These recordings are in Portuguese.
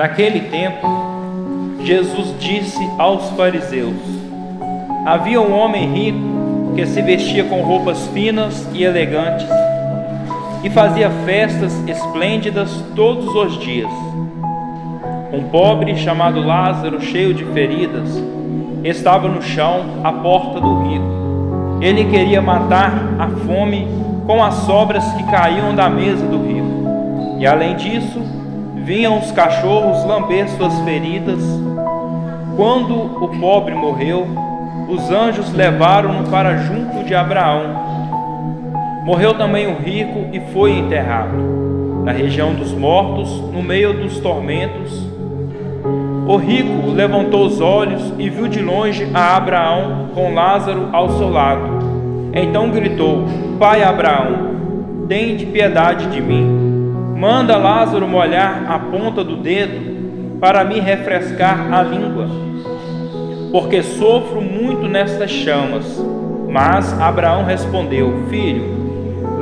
Naquele tempo, Jesus disse aos fariseus: havia um homem rico que se vestia com roupas finas e elegantes e fazia festas esplêndidas todos os dias. Um pobre chamado Lázaro, cheio de feridas, estava no chão à porta do rico. Ele queria matar a fome com as sobras que caíam da mesa do rico. E além disso, vinham os cachorros lamber suas feridas. Quando o pobre morreu, os anjos levaram-no para junto de Abraão. Morreu também o rico e foi enterrado na região dos mortos, no meio dos tormentos. O rico levantou os olhos e viu de longe a Abraão com Lázaro ao seu lado. Então gritou: Pai Abraão, tende piedade de mim. Manda Lázaro molhar a ponta do dedo para me refrescar a língua, porque sofro muito nestas chamas. Mas Abraão respondeu: Filho,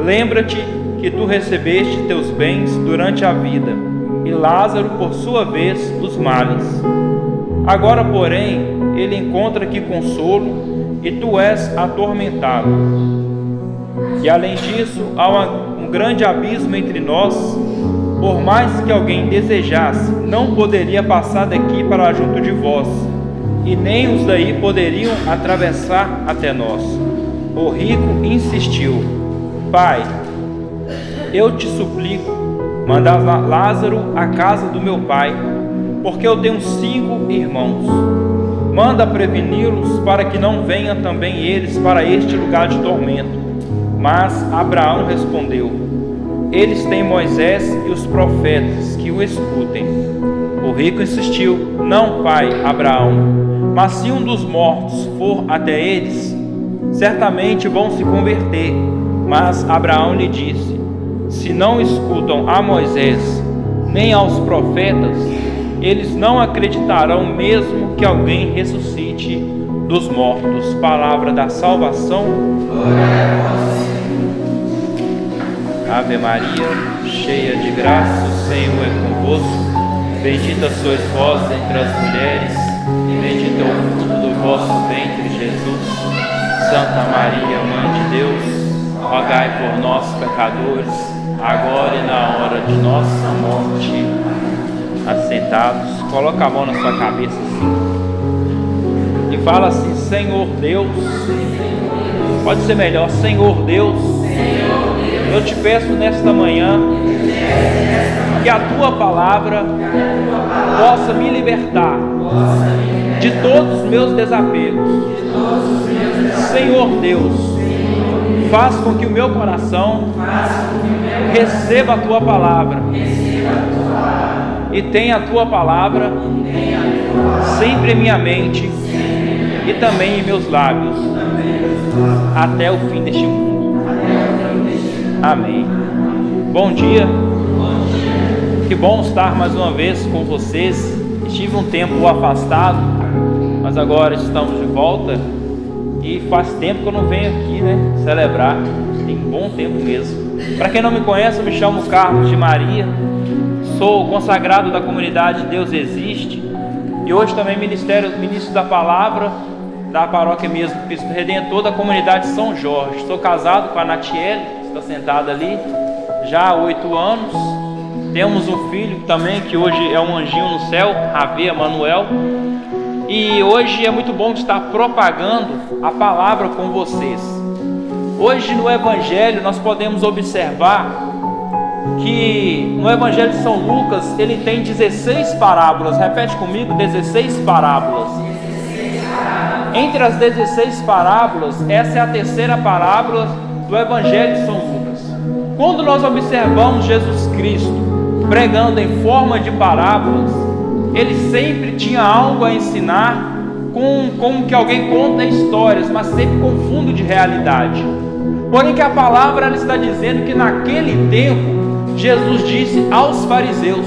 lembra-te que tu recebeste teus bens durante a vida, e Lázaro, por sua vez, os males. Agora, porém, ele encontra aqui consolo, e tu és atormentado. E além disso, há um grande abismo entre nós. Por mais que alguém desejasse, não poderia passar daqui para junto de vós, e nem os daí poderiam atravessar até nós. O rico insistiu: Pai, eu te suplico, manda Lázaro à casa do meu pai, porque eu tenho 5 irmãos. Manda preveni-los para que não venham também eles para este lugar de tormento. Mas Abraão respondeu: eles têm Moisés e os profetas, que o escutem. O rico insistiu: não, pai Abraão, mas se um dos mortos for até eles, certamente vão se converter. Mas Abraão lhe disse: se não escutam a Moisés nem aos profetas, eles não acreditarão mesmo que alguém ressuscite dos mortos. Palavra da salvação. Ave Maria, cheia de graça, o Senhor é convosco. Bendita sois vós entre as mulheres, e bendito é o fruto do vosso ventre, Jesus. Santa Maria, Mãe de Deus, rogai por nós, pecadores, agora e na hora de nossa morte. Assentados, coloca a mão na sua cabeça assim e fala assim: Senhor Deus, pode ser melhor, Senhor Deus, eu te peço nesta manhã que a tua palavra possa me libertar de todos os meus desapegos. Senhor Deus, faz com que o meu coração receba a tua palavra e tenha a tua palavra sempre em minha mente e também em meus lábios, até o fim deste mundo. Amém. Bom dia. Que bom estar mais uma vez com vocês. Estive um tempo afastado, mas agora estamos de volta. E faz tempo que eu não venho aqui, celebrar. Tem bom tempo mesmo. Para quem não me conhece, eu me chamo Carlos de Maria. Sou consagrado da comunidade Deus Existe. E hoje também ministro da palavra da paróquia mesmo Cristo Redentor da comunidade São Jorge. Sou casado com a Natiele, que está sentada ali, já há 8 anos. Temos um filho também, que hoje é um anjinho no céu, Ravê Manuel. E hoje é muito bom estar propagando a palavra com vocês. Hoje no Evangelho nós podemos observar que no Evangelho de São Lucas ele tem 16 parábolas. Repete comigo: 16 parábolas. Entre as 16 parábolas, essa é a terceira parábola do Evangelho de São Lucas. Quando nós observamos Jesus Cristo pregando em forma de parábolas, ele sempre tinha algo a ensinar, como que alguém conta histórias, mas sempre com fundo de realidade. Porém que a palavra ela está dizendo que naquele tempo Jesus disse aos fariseus,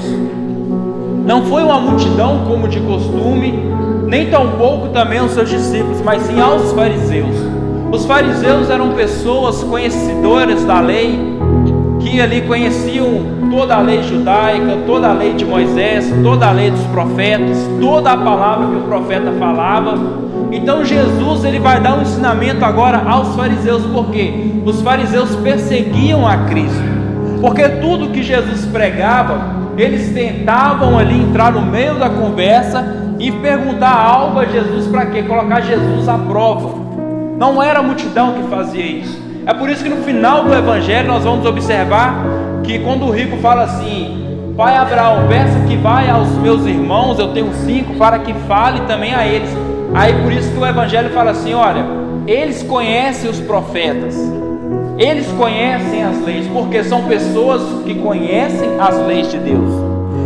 não foi uma multidão como de costume, nem tampouco também aos seus discípulos, mas sim aos fariseus. Os fariseus eram pessoas conhecedoras da lei, que ali conheciam toda a lei judaica, toda a lei de Moisés, toda a lei dos profetas, toda a palavra que o profeta falava. Então Jesus ele vai dar um ensinamento agora aos fariseus, porque os fariseus perseguiam a Cristo, porque tudo que Jesus pregava, eles tentavam ali entrar no meio da conversa e perguntar algo a Jesus. Para quê? Colocar Jesus à prova. Não era a multidão que fazia isso. É por isso que no final do evangelho nós vamos observar que quando o rico fala assim: Pai Abraão, peça que vai aos meus irmãos, eu tenho 5, para que fale também a eles. Aí por isso que o evangelho fala assim: olha, eles conhecem os profetas, eles conhecem as leis, porque são pessoas que conhecem as leis de Deus.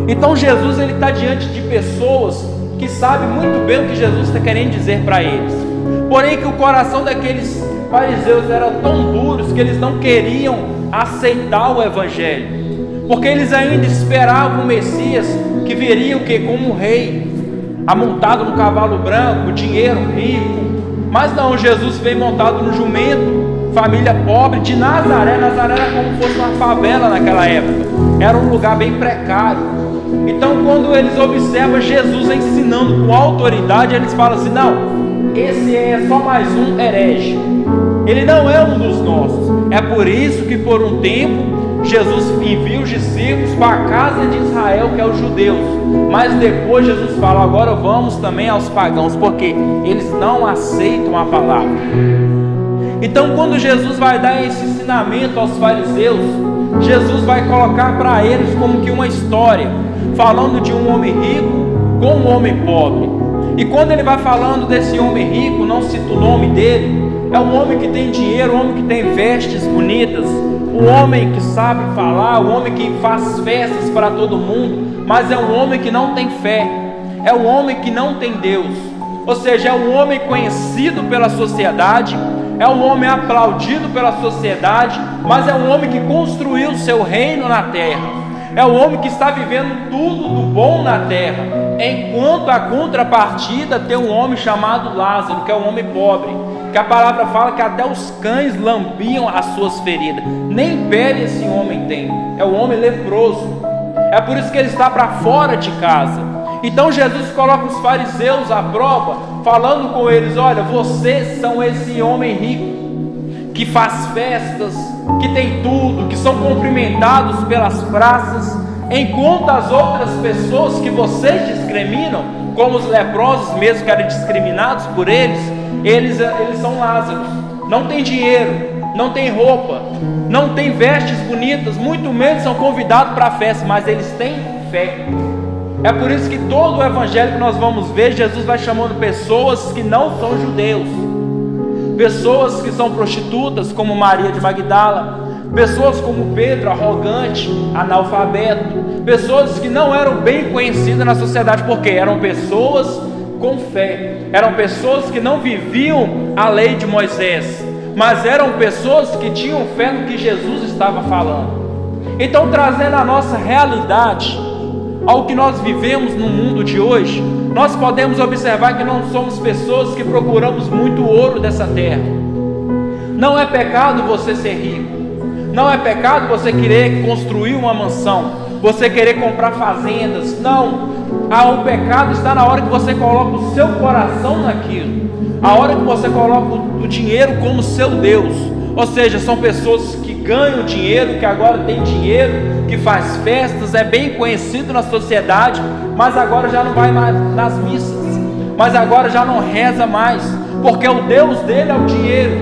Então Jesus ele está diante de pessoas que sabem muito bem o que Jesus está querendo dizer para eles, porém que o coração daqueles fariseus eram tão duros que eles não queriam aceitar o evangelho, porque eles ainda esperavam o Messias que viria o que? Como um rei, amontado no cavalo branco, dinheiro, rico. Mas não, Jesus veio montado no jumento, família pobre de Nazaré. Nazaré era como se fosse uma favela naquela época, era um lugar bem precário. Então quando eles observam Jesus ensinando com autoridade, eles falam assim: não, esse é só mais um herege, ele não é um dos nossos. É por isso que por um tempo Jesus envia os discípulos para a casa de Israel, que é os judeus, mas depois Jesus fala: agora vamos também aos pagãos, porque eles não aceitam a palavra. Então quando Jesus vai dar esse ensinamento aos fariseus, Jesus vai colocar para eles como que uma história, falando de um homem rico com um homem pobre. E quando ele vai falando desse homem rico, não cita o nome dele, é um homem que tem dinheiro, um homem que tem vestes bonitas, um homem que sabe falar, um homem que faz festas para todo mundo, mas é um homem que não tem fé, é um homem que não tem Deus. Ou seja, é um homem conhecido pela sociedade, é um homem aplaudido pela sociedade, mas é um homem que construiu o seu reino na terra. É um homem que está vivendo tudo do bom na terra, enquanto a contrapartida tem um homem chamado Lázaro, que é um homem pobre, que a palavra fala que até os cães lambiam as suas feridas. Nem pele esse homem tem, é um homem leproso. É por isso que ele está para fora de casa. Então Jesus coloca os fariseus à prova, falando com eles: olha, vocês são esse homem rico, que faz festas, que tem tudo, que são cumprimentados pelas praças, enquanto as outras pessoas que vocês discriminam, como os leprosos mesmo que eram discriminados por eles são Lázaros, não tem dinheiro, não tem roupa, não tem vestes bonitas, muito menos são convidados para a festa, mas eles têm fé. É por isso que todo o evangelho que nós vamos ver, Jesus vai chamando pessoas que não são judeus, pessoas que são prostitutas, como Maria de Magdala, pessoas como Pedro, arrogante, analfabeto, pessoas que não eram bem conhecidas na sociedade, porque eram pessoas com fé, eram pessoas que não viviam a lei de Moisés, mas eram pessoas que tinham fé no que Jesus estava falando. Então, trazendo a nossa realidade ao que nós vivemos no mundo de hoje, nós podemos observar que não somos pessoas que procuramos muito ouro dessa terra. Não é pecado você ser rico, não é pecado você querer construir uma mansão, você querer comprar fazendas. Não, o pecado está na hora que você coloca o seu coração naquilo, a hora que você coloca o dinheiro como seu Deus. Ou seja, são pessoas que ganham dinheiro, que agora tem dinheiro, que faz festas, é bem conhecido na sociedade, mas agora já não vai mais nas missas, mas agora já não reza mais, porque o Deus dele é o dinheiro,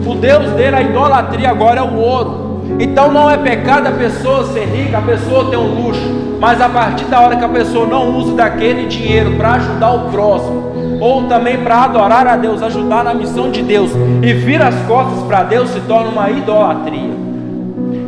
o Deus dele, a idolatria agora é o ouro. Então não é pecado a pessoa ser rica, a pessoa ter um luxo, mas a partir da hora que a pessoa não usa daquele dinheiro para ajudar o próximo, ou também para adorar a Deus, ajudar na missão de Deus, e vira as costas para Deus, se torna uma idolatria.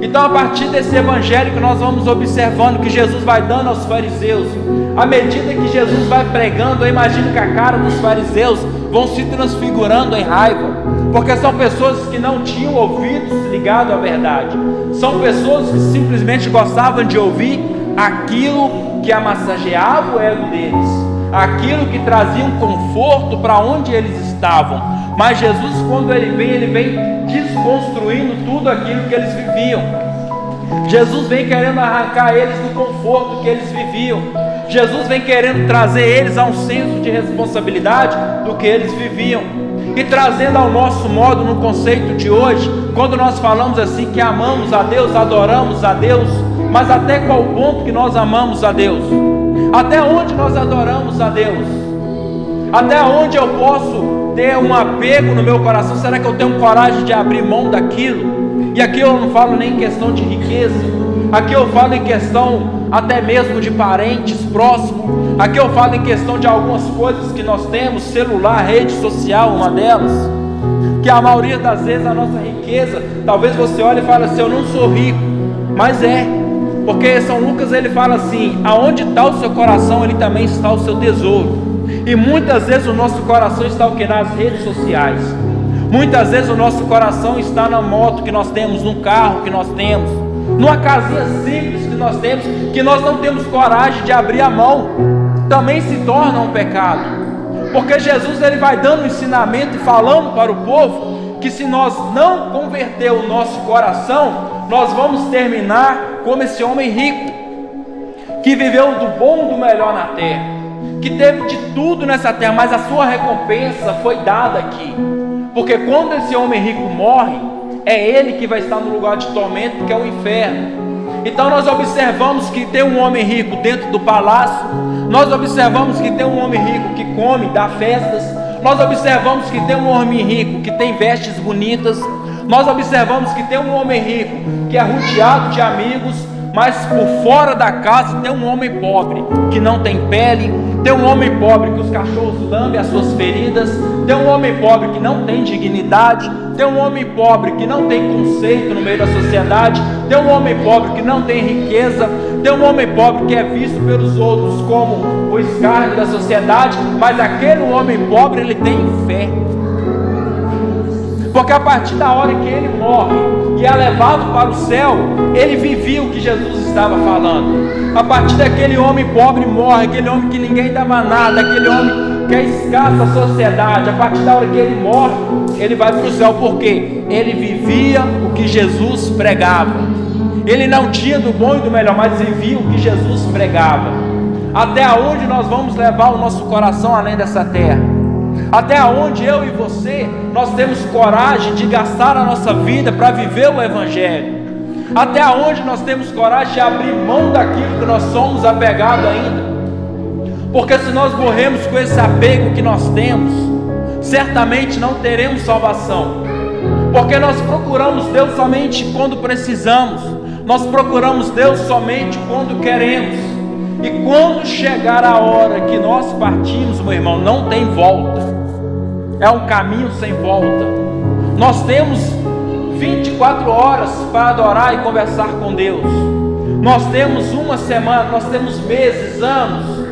Então, a partir desse evangelho que nós vamos observando, que Jesus vai dando aos fariseus, à medida que Jesus vai pregando, eu imagino que a cara dos fariseus vão se transfigurando em raiva, porque são pessoas que não tinham ouvidos ligados à verdade, são pessoas que simplesmente gostavam de ouvir aquilo que amassageava o ego deles, aquilo que trazia um conforto para onde eles estavam. Mas Jesus, quando ele vem desconstruindo tudo aquilo que eles viviam. Jesus vem querendo arrancar eles do conforto que eles viviam. Jesus vem querendo trazer eles a um senso de responsabilidade do que eles viviam. E trazendo ao nosso modo, no conceito de hoje, quando nós falamos assim que amamos a Deus, adoramos a Deus, mas até qual ponto que nós amamos a Deus? Até onde nós adoramos a Deus? Até onde eu posso ter um apego no meu coração? Será que eu tenho coragem de abrir mão daquilo? E aqui eu não falo nem em questão de riqueza, aqui eu falo em questão até mesmo de parentes próximos, aqui eu falo em questão de algumas coisas que nós temos, celular, rede social, uma delas, que a maioria das vezes a nossa riqueza, talvez você olhe e fale assim, eu não sou rico, mas porque São Lucas ele fala assim, aonde está o seu coração, ele também está o seu tesouro. E muitas vezes o nosso coração está o que? Nas redes sociais. Muitas vezes o nosso coração está na moto que nós temos, no carro que nós temos, numa casinha simples que nós temos, que nós não temos coragem de abrir a mão. Também se torna um pecado, porque Jesus ele vai dando um ensinamento e falando para o povo que se nós não converter o nosso coração, nós vamos terminar como esse homem rico, que viveu do bom e do melhor na terra, que teve de tudo nessa terra, mas a sua recompensa foi dada aqui. Porque quando esse homem rico morre, é ele que vai estar no lugar de tormento, que é o inferno. Então nós observamos que tem um homem rico dentro do palácio, nós observamos que tem um homem rico que come, dá festas, nós observamos que tem um homem rico que tem vestes bonitas, nós observamos que tem um homem rico que é rodeado de amigos, mas por fora da casa tem um homem pobre que não tem pele, tem um homem pobre que os cachorros lambem as suas feridas, tem um homem pobre que não tem dignidade, tem um homem pobre que não tem conceito no meio da sociedade, tem um homem pobre que não tem riqueza, tem um homem pobre que é visto pelos outros como o escárnio da sociedade, mas aquele homem pobre ele tem fé. Porque a partir da hora que ele morre e é levado para o céu, ele vivia o que Jesus estava falando. A partir daquele homem pobre morre, aquele homem que ninguém dava nada, aquele homem que é escasso à sociedade, a partir da hora que ele morre, ele vai para o céu, porque ele vivia o que Jesus pregava. Ele não tinha do bom e do melhor, mas vivia o que Jesus pregava. Até onde nós vamos levar o nosso coração além dessa terra? Até onde eu e você, nós temos coragem de gastar a nossa vida para viver o Evangelho? Até onde nós temos coragem de abrir mão daquilo que nós somos apegados ainda? Porque se nós morremos com esse apego que nós temos, certamente não teremos salvação. Porque nós procuramos Deus somente quando precisamos, nós procuramos Deus somente quando queremos. E quando chegar a hora que nós partimos, meu irmão, não tem volta. É um caminho sem volta. Nós temos 24 horas para adorar e conversar com Deus. Nós temos uma semana, nós temos meses, anos.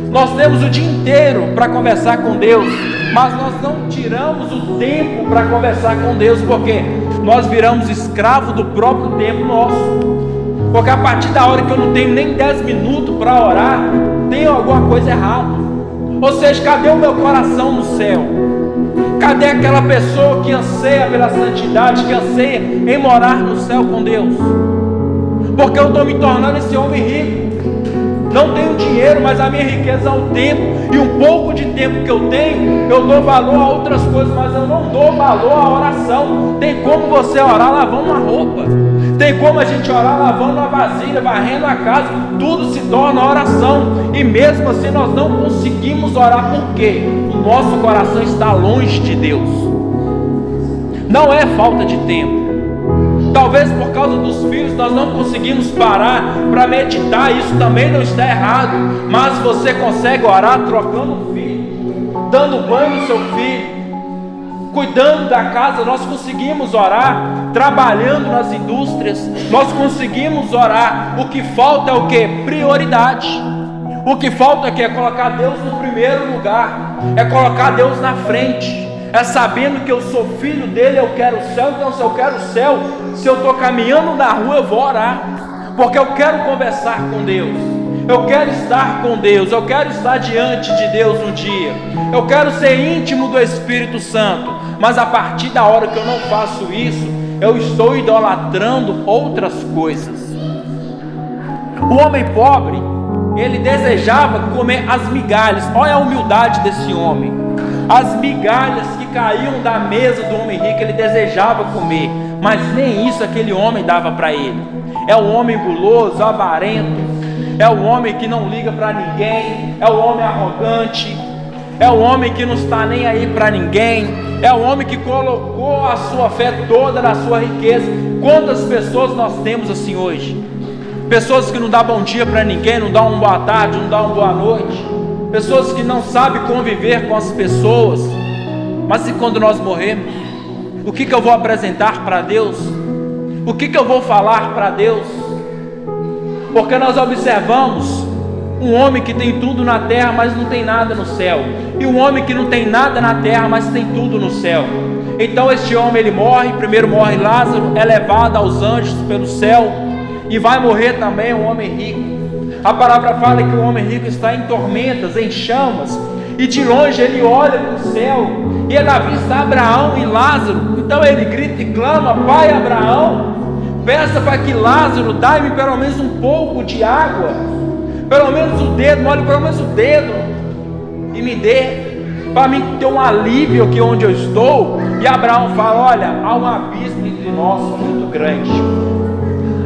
Nós temos o dia inteiro para conversar com Deus. Mas nós não tiramos o tempo para conversar com Deus, porque nós viramos escravos do próprio tempo nosso. Porque a partir da hora que eu não tenho nem 10 minutos para orar, tem alguma coisa errada. Ou seja, cadê o meu coração no céu? Cadê aquela pessoa que anseia pela santidade, que anseia em morar no céu com Deus? Porque eu estou me tornando esse homem rico. Não tenho dinheiro, mas a minha riqueza é o tempo. E um pouco de tempo que eu tenho, eu dou valor a outras coisas, mas eu não dou valor à oração. Tem como você orar lavando uma roupa, tem como a gente orar lavando uma vasilha, varrendo a casa. Tudo se torna oração. E mesmo assim nós não conseguimos orar. Por quê? O nosso coração está longe de Deus. Não é falta de tempo. Talvez por causa dos filhos nós não conseguimos parar para meditar. Isso também não está errado. Mas você consegue orar trocando o filho, dando banho no seu filho, cuidando da casa. Nós conseguimos orar trabalhando nas indústrias. Nós conseguimos orar. O que falta é o que? Prioridade. O que falta é colocar Deus no primeiro lugar, é colocar Deus na frente, é sabendo que eu sou filho dele, eu quero o céu. Então se eu quero o céu, se eu estou caminhando na rua, eu vou orar, porque eu quero conversar com Deus, eu quero estar com Deus, eu quero estar diante de Deus um dia, eu quero ser íntimo do Espírito Santo. Mas a partir da hora que eu não faço isso, eu estou idolatrando outras coisas. O homem pobre, ele desejava comer as migalhas. Olha a humildade desse homem. As migalhas que caíam da mesa do homem rico, ele desejava comer, mas nem isso aquele homem dava para ele. É o homem guloso, avarento, é o homem que não liga para ninguém, é o homem arrogante, é o homem que não está nem aí para ninguém, é o homem que colocou a sua fé toda na sua riqueza. Quantas pessoas nós temos assim hoje? Pessoas que não dão bom dia para ninguém, não dão uma boa tarde, não dão uma boa noite. Pessoas que não sabem conviver com as pessoas. Mas e quando nós morrermos? O que eu vou apresentar para Deus? O que eu vou falar para Deus? Porque nós observamos um homem que tem tudo na terra, mas não tem nada no céu, e um homem que não tem nada na terra, mas tem tudo no céu. Então este homem, ele morre. Primeiro morre Lázaro, é levado aos anjos pelo céu, e vai morrer também um homem rico. A palavra fala que o homem rico está em tormentas, em chamas, e de longe ele olha para o céu, e ele avista Abraão e Lázaro. Então ele grita e clama: Pai Abraão, peça para que Lázaro dá-me pelo menos um pouco de água, pelo menos o dedo, molhe pelo menos o dedo, e me dê, para mim ter um alívio aqui onde eu estou. E Abraão fala: olha, há um abismo entre nós muito grande.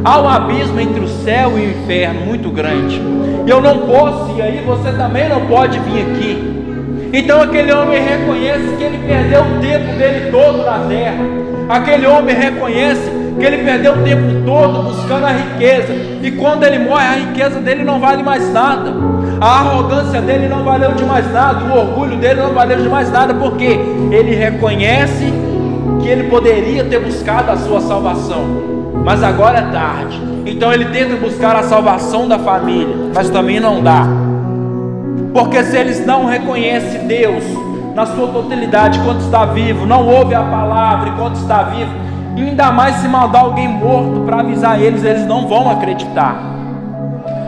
Há um abismo entre o céu e o inferno muito grande. E eu não posso ir aí, você também não pode vir aqui. Então aquele homem reconhece que ele perdeu o tempo dele todo na terra. Aquele homem reconhece que ele perdeu o tempo todo buscando a riqueza. E quando ele morre, a riqueza dele não vale mais nada. A arrogância dele não valeu de mais nada. O orgulho dele não valeu de mais nada. Porque ele reconhece que ele poderia ter buscado a sua salvação, mas agora é tarde. Então ele tenta buscar a salvação da família, mas também não dá. Porque se eles não reconhecem Deus na sua totalidade enquanto está vivo, não ouve a palavra enquanto está vivo, ainda mais se mandar alguém morto para avisar eles não vão acreditar.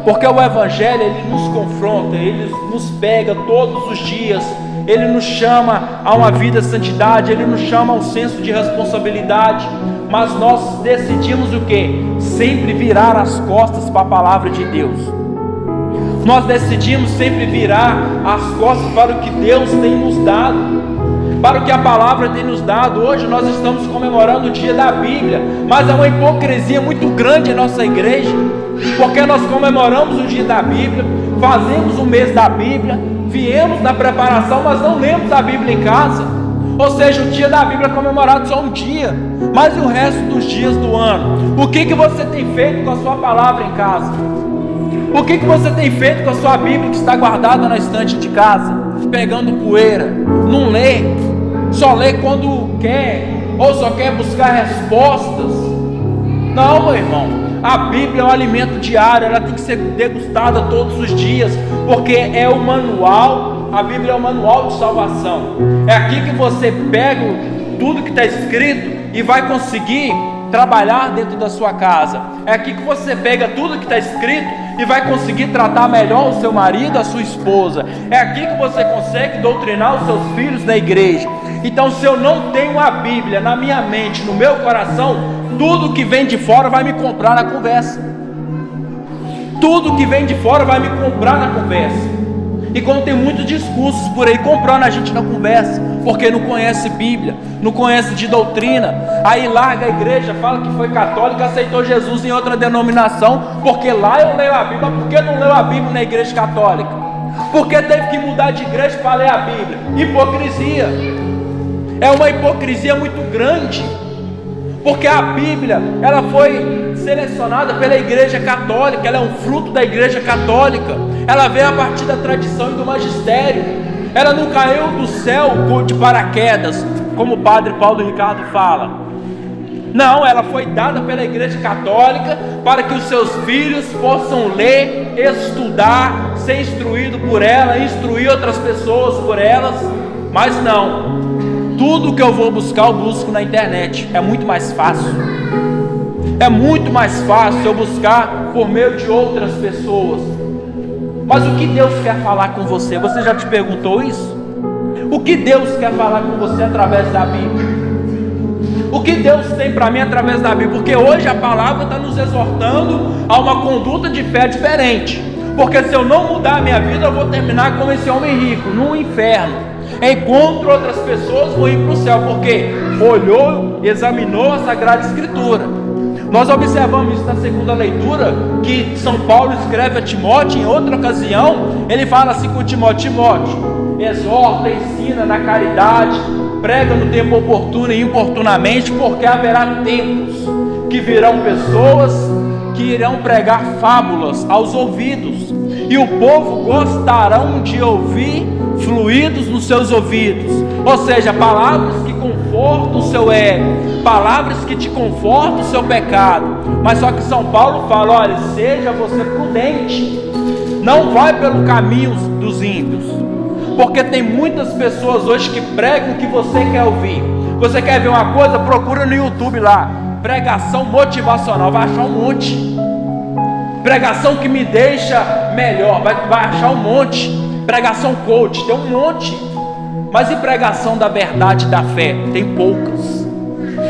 Porque o Evangelho, ele nos confronta, ele nos pega todos os dias, ele nos chama a uma vida de santidade, ele nos chama a um senso de responsabilidade. Mas nós decidimos o que? Sempre virar as costas para a palavra de Deus. Nós decidimos sempre virar as costas para o que Deus tem nos dado, para o que a palavra tem nos dado. Hoje nós estamos comemorando o dia da Bíblia, mas é uma hipocrisia muito grande em nossa igreja, porque nós comemoramos o dia da Bíblia, fazemos o mês da Bíblia, viemos na preparação, mas não lemos a Bíblia em casa. Ou seja, o dia da Bíblia é comemorado só um dia, mas e o resto dos dias do ano? O que você tem feito com a sua palavra em casa? O que você tem feito com a sua Bíblia que está guardada na estante de casa, pegando poeira? Não lê, só lê quando quer, ou só quer buscar respostas? Não, meu irmão, a Bíblia é um alimento diário, ela tem que ser degustada todos os dias, porque é o manual. A Bíblia é o manual de salvação. É aqui que você pega tudo que está escrito e vai conseguir trabalhar dentro da sua casa. É aqui que você pega tudo que está escrito e vai conseguir tratar melhor o seu marido, a sua esposa. É aqui que você consegue doutrinar os seus filhos na igreja. Então, se eu não tenho a Bíblia na minha mente, no meu coração, tudo que vem de fora vai me comprar na conversa. Tudo que vem de fora vai me comprar na conversa. E quando tem muitos discursos por aí comprando a gente na conversa, porque não conhece Bíblia, não conhece de doutrina, aí larga a igreja, fala que foi católico, aceitou Jesus em outra denominação, porque lá eu leio a Bíblia. Por que não leu a Bíblia na igreja católica? Porque teve que mudar de igreja para ler a Bíblia? Hipocrisia. É uma hipocrisia muito grande, porque a Bíblia, ela foi selecionada pela igreja católica, ela é um fruto da igreja católica, ela veio a partir da tradição e do magistério, ela não caiu do céu de paraquedas, como o padre Paulo Ricardo fala. Não, ela foi dada pela igreja católica para que os seus filhos possam ler, estudar, ser instruído por ela, instruir outras pessoas por elas. Mas não, tudo que eu vou buscar eu busco na internet. É muito mais fácil. É muito mais fácil eu buscar por meio de outras pessoas. Mas o que Deus quer falar com você? Você já te perguntou isso? O que Deus quer falar com você através da Bíblia? O que Deus tem para mim através da Bíblia? Porque hoje a palavra está nos exortando a uma conduta de fé diferente. Porque se eu não mudar a minha vida, eu vou terminar como esse homem rico, no inferno. Encontro outras pessoas, vou ir para o céu, porque olhou, examinou a Sagrada Escritura. Nós observamos isso na segunda leitura, que São Paulo escreve a Timóteo. Em outra ocasião, ele fala assim com Timóteo: Timóteo, exorta, ensina na caridade, prega no tempo oportuno e importunamente, porque haverá tempos que virão pessoas que irão pregar fábulas aos ouvidos, e o povo gostarão de ouvir fluidos nos seus ouvidos, ou seja, palavras que confortam o seu ego, palavras que te confortam o seu pecado. Mas só que São Paulo fala: olha, seja você prudente, não vai pelo caminho dos ímpios, porque tem muitas pessoas hoje que pregam o que você quer ouvir. Você quer ver uma coisa? Procura no YouTube lá, pregação motivacional, vai achar um monte. Pregação que me deixa melhor, vai achar um monte. Pregação coach, tem um monte. Mas e pregação da verdade da fé? Tem poucas.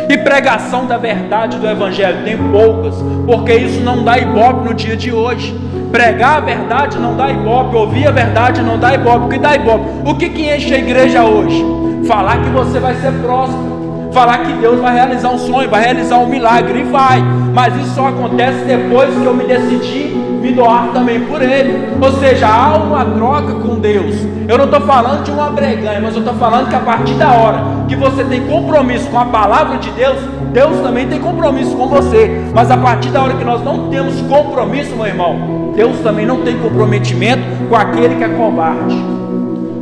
E pregação da verdade do Evangelho? Tem poucas, porque isso não dá ibope no dia de hoje. Pregar a verdade não dá ibope, ouvir a verdade não dá ibope. O que dá ibope? O que enche a igreja hoje? Falar que você vai ser próspero, falar que Deus vai realizar um sonho, vai realizar um milagre, e vai. Mas isso só acontece depois que eu me decidi me doar também por Ele. Ou seja, há uma troca com Deus. Eu não estou falando de uma breganha, mas eu estou falando que a partir da hora que você tem compromisso com a palavra de Deus, Deus também tem compromisso com você. Mas a partir da hora que nós não temos compromisso, meu irmão, Deus também não tem comprometimento com aquele que é covarde,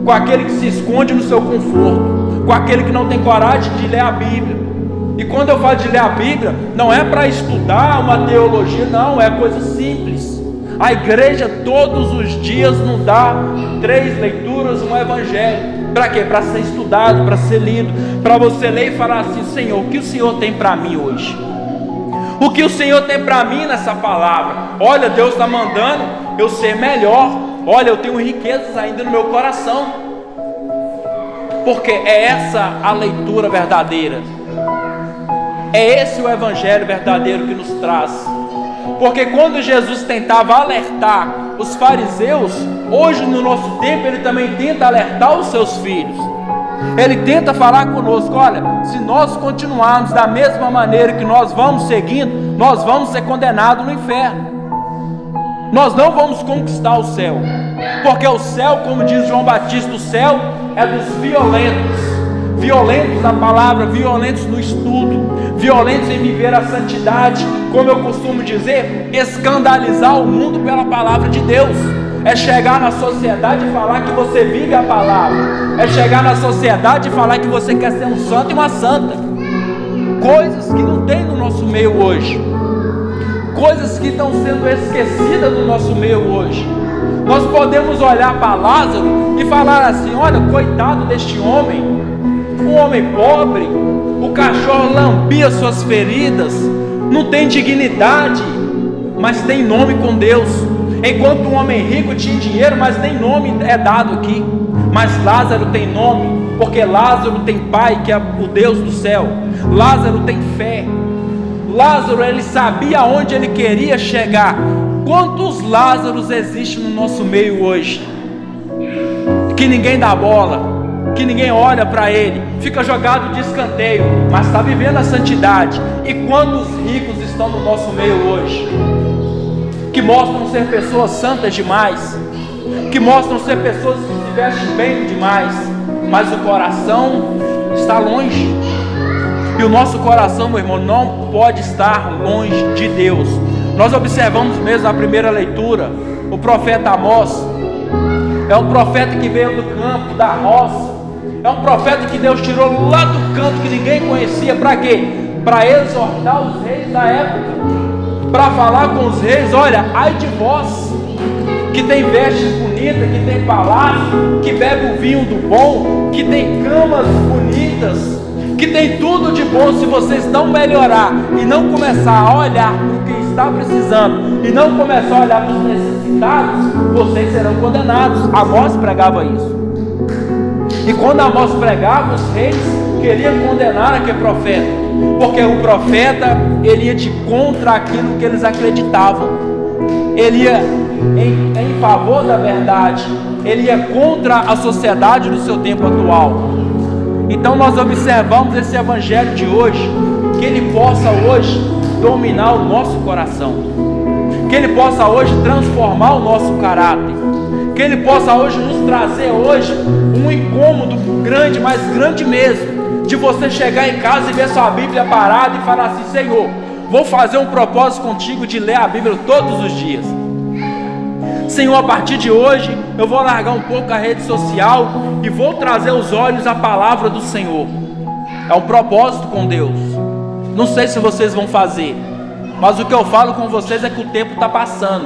com aquele que se esconde no seu conforto, com aquele que não tem coragem de ler a Bíblia. E quando eu falo de ler a Bíblia, não é para estudar uma teologia, não, é coisa simples. A igreja todos os dias nos dá 3 leituras, um evangelho. Para quê? Para ser estudado, para ser lido, para você ler e falar assim: Senhor, o que o Senhor tem para mim hoje? O que o Senhor tem para mim nessa palavra? Olha, Deus está mandando eu ser melhor. Olha, eu tenho riquezas ainda no meu coração. Porque é essa a leitura verdadeira. É esse o evangelho verdadeiro que nos traz. Porque quando Jesus tentava alertar os fariseus, hoje no nosso tempo Ele também tenta alertar os seus filhos. Ele tenta falar conosco: olha, se nós continuarmos da mesma maneira que nós vamos seguindo, nós vamos ser condenados no inferno. Nós não vamos conquistar o céu. Porque o céu, como diz João Batista, o céu é dos violentos. Violentos na palavra, violentos no estudo, violentos em viver a santidade. Como eu costumo dizer, escandalizar o mundo pela palavra de Deus. É chegar na sociedade e falar que você vive a palavra. É chegar na sociedade e falar que você quer ser um santo e uma santa. Coisas que não tem no nosso meio hoje. Coisas que estão sendo esquecidas do nosso meio hoje. Nós podemos olhar para Lázaro e falar assim: olha, coitado deste homem, um homem pobre, o cachorro lambia suas feridas, não tem dignidade, mas tem nome com Deus. Enquanto um homem rico tinha dinheiro, mas nem nome é dado aqui. Mas Lázaro tem nome, porque Lázaro tem pai, que é o Deus do céu. Lázaro tem fé. Lázaro, ele sabia aonde ele queria chegar. Quantos Lázaros existem no nosso meio hoje? Que ninguém dá bola, que ninguém olha para ele, fica jogado de escanteio, mas está vivendo a santidade. E quantos ricos estão no nosso meio hoje, que mostram ser pessoas santas demais, que mostram ser pessoas que se vestem bem demais, mas o coração está longe. E o nosso coração, meu irmão, não pode estar longe de Deus. Nós observamos mesmo na primeira leitura, o profeta Amós. É um profeta que veio do campo, da roça. É um profeta que Deus tirou lá do canto que ninguém conhecia. Para quê? Para exortar os reis da época, para falar com os reis: olha, ai de vós, que tem vestes bonitas, que tem palácio, que bebe o vinho do bom, que tem camas bonitas, que tem tudo de bom. Se vocês não melhorar e não começar a olhar para o que está precisando, e não começar a olhar para os necessitados, vocês serão condenados. Amós pregava isso. E quando Amós pregava, os reis porque ele ia condenar aquele profeta, porque o profeta, ele ia de contra aquilo que eles acreditavam, ele ia em favor da verdade, ele ia contra a sociedade do seu tempo atual. Então nós observamos esse evangelho de hoje, que ele possa hoje dominar o nosso coração, que ele possa hoje transformar o nosso caráter, que ele possa hoje nos trazer hoje um incômodo grande, mas grande mesmo, de você chegar em casa e ver sua Bíblia parada e falar assim: Senhor, vou fazer um propósito contigo de ler a Bíblia todos os dias. Senhor, a partir de hoje eu vou largar um pouco a rede social e vou trazer os olhos à palavra do Senhor. É um propósito com Deus. Não sei se vocês vão fazer, mas o que eu falo com vocês é que o tempo está passando,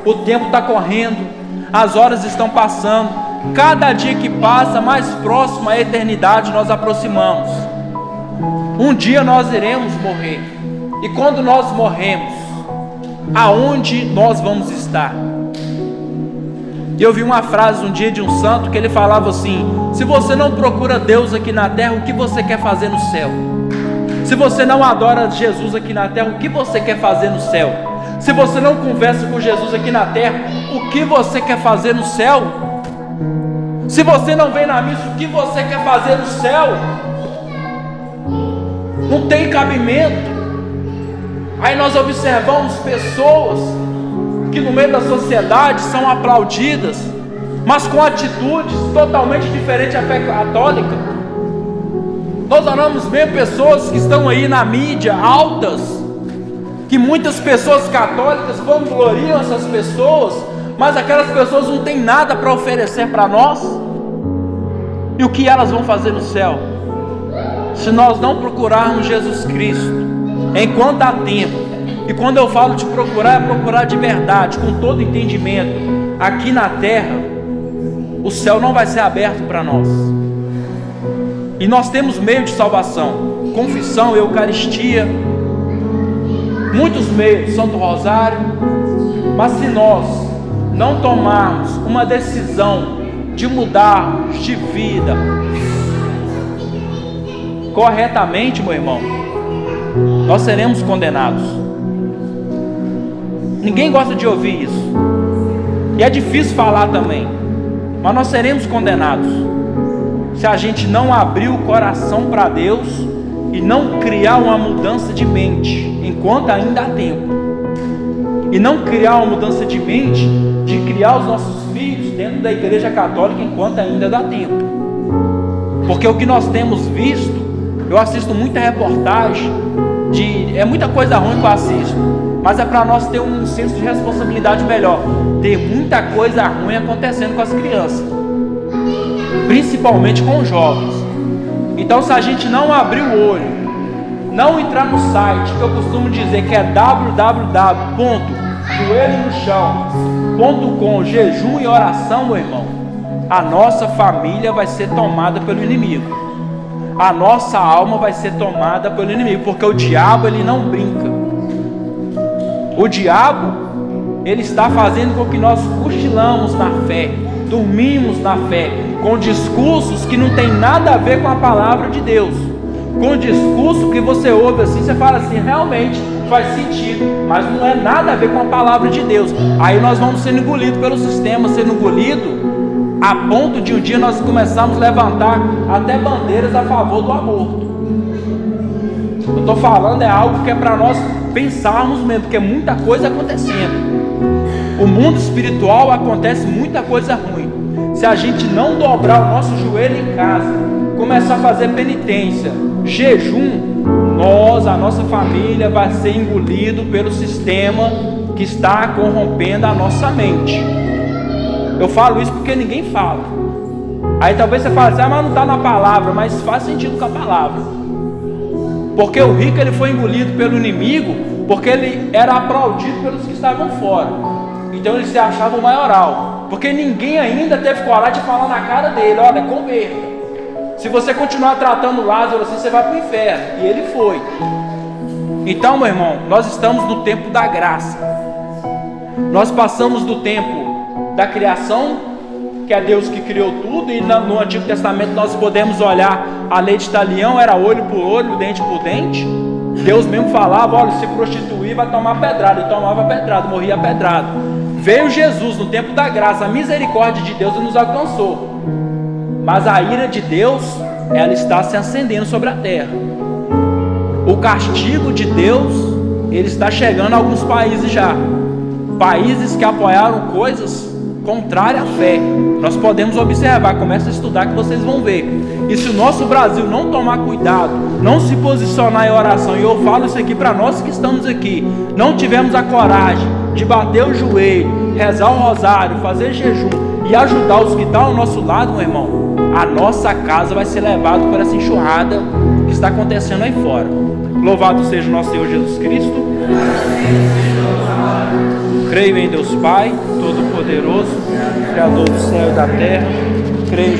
o tempo está correndo, as horas estão passando. Cada dia que passa, mais próximo à eternidade nós aproximamos. Um dia nós iremos morrer, e quando nós morremos, aonde nós vamos estar? E eu vi uma frase um dia de um santo que ele falava assim: se você não procura Deus aqui na terra, o que você quer fazer no céu? Se você não adora Jesus aqui na terra, o que você quer fazer no céu? Se você não conversa com Jesus aqui na terra, o que você quer fazer no céu? Se você não vem na missa, o que você quer fazer no céu? Não tem cabimento. Aí nós observamos pessoas que no meio da sociedade são aplaudidas, mas com atitudes totalmente diferentes da fé católica. Nós olhamos mesmo pessoas que estão aí na mídia, altas, que muitas pessoas católicas vangloriam essas pessoas, mas aquelas pessoas não têm nada para oferecer para nós. E o que elas vão fazer no céu? Se nós não procurarmos Jesus Cristo enquanto há tempo, e quando eu falo de procurar, é procurar de verdade, com todo entendimento, aqui na terra, o céu não vai ser aberto para nós. E nós temos meio de salvação: confissão, eucaristia, muitos meios, Santo Rosário. Mas se nós não tomarmos uma decisão de mudarmos de vida corretamente, meu irmão, nós seremos condenados. Ninguém gosta de ouvir isso, e é difícil falar também, mas nós seremos condenados se a gente não abrir o coração para Deus e não criar uma mudança de mente enquanto ainda há tempo, e não criar uma mudança de mente de criar os nossos filhos dentro da igreja católica enquanto ainda dá tempo. Porque o que nós temos visto, eu assisto muita reportagem é muita coisa ruim que eu assisto, mas é para nós ter um senso de responsabilidade melhor. Tem muita coisa ruim acontecendo com as crianças, principalmente com os jovens. Então, se a gente não abrir o olho, não entrar no site, que eu costumo dizer que é www.joelhenochão.com, jejum e oração, meu irmão, a nossa família vai ser tomada pelo inimigo, a nossa alma vai ser tomada pelo inimigo, porque o diabo, ele não brinca. O diabo, ele está fazendo com que nós cochilamos na fé, dormimos na fé, com discursos que não tem nada a ver com a palavra de Deus, com discurso que você ouve assim, você fala assim, realmente faz sentido, mas não é nada a ver com a palavra de Deus. Aí nós vamos sendo engolidos pelo sistema, sendo engolidos a ponto de um dia nós começarmos a levantar até bandeiras a favor do aborto. Eu estou falando é algo que é para nós pensarmos mesmo, porque é muita coisa acontecendo. O mundo espiritual acontece muita coisa ruim. Se a gente não dobrar o nosso joelho em casa, começar a fazer penitência, jejum, a nossa família vai ser engolido pelo sistema que está corrompendo a nossa mente. Eu falo isso porque ninguém fala. Aí talvez você fale assim, mas não está na palavra, mas faz sentido com a palavra. Porque o rico, ele foi engolido pelo inimigo, porque ele era aplaudido pelos que estavam fora. Então ele se achava o maioral, porque ninguém ainda teve coragem de falar na cara dele, olha, converta. Se você continuar tratando Lázaro assim, você vai para o inferno. E ele foi. Então, meu irmão, nós estamos no tempo da graça. Nós passamos do tempo da criação que é Deus que criou tudo, e no Antigo Testamento nós podemos olhar a lei de Talião, era olho por olho, dente por dente. Deus mesmo falava, olha, se prostituir vai tomar pedrada, e tomava pedrada, morria pedrada. Veio Jesus no tempo da graça, a misericórdia de Deus nos alcançou, mas a ira de Deus, ela está se acendendo sobre a terra. O castigo de Deus, ele está chegando a alguns países já, países que apoiaram coisas contrárias à fé. Nós podemos observar, começa a estudar que vocês vão ver. E se o nosso Brasil não tomar cuidado, não se posicionar em oração, e eu falo isso aqui para nós que estamos aqui, não tivemos a coragem de bater o joelho, rezar o rosário, fazer jejum e ajudar os que estão ao nosso lado, meu irmão, a nossa casa vai ser levada por essa enxurrada que está acontecendo aí fora. Louvado seja o nosso Senhor Jesus Cristo. Creio em Deus Pai Todo-Poderoso, Criador do céu e da terra. Creio